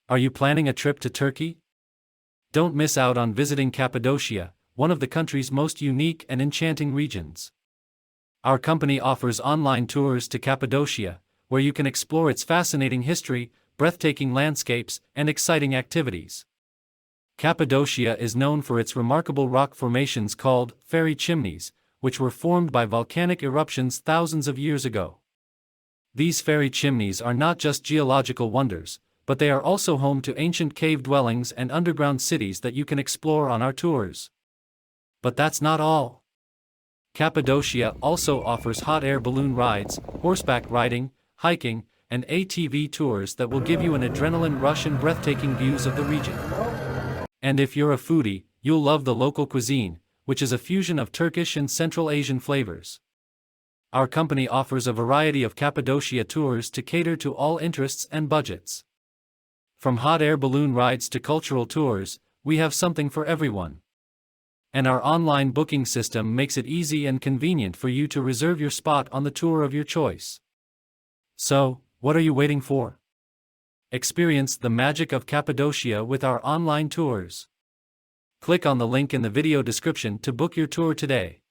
Are you planning a trip to Turkey? Don't miss out on visiting Cappadocia, one of the country's most unique and enchanting regions. Our company offers online tours to Cappadocia, where you can explore its fascinating history, breathtaking landscapes, and exciting activities. Cappadocia is known for its remarkable rock formations called fairy chimneys, which were formed by volcanic eruptions thousands of years ago. These fairy chimneys are not just geological wonders, but they are also home to ancient cave dwellings and underground cities that you can explore on our tours. But that's not all. Cappadocia also offers hot air balloon rides, horseback riding, hiking, and ATV tours that will give you an adrenaline rush and breathtaking views of the region. And if you're a foodie, you'll love the local cuisine, which is a fusion of Turkish and Central Asian flavors. Our company offers a variety of Cappadocia tours to cater to all interests and budgets. From hot air balloon rides to cultural tours, we have something for everyone. And our online booking system makes it easy and convenient for you to reserve your spot on the tour of your choice. So, what are you waiting for? Experience the magic of Cappadocia with our online tours. Click on the link in the video description to book your tour today.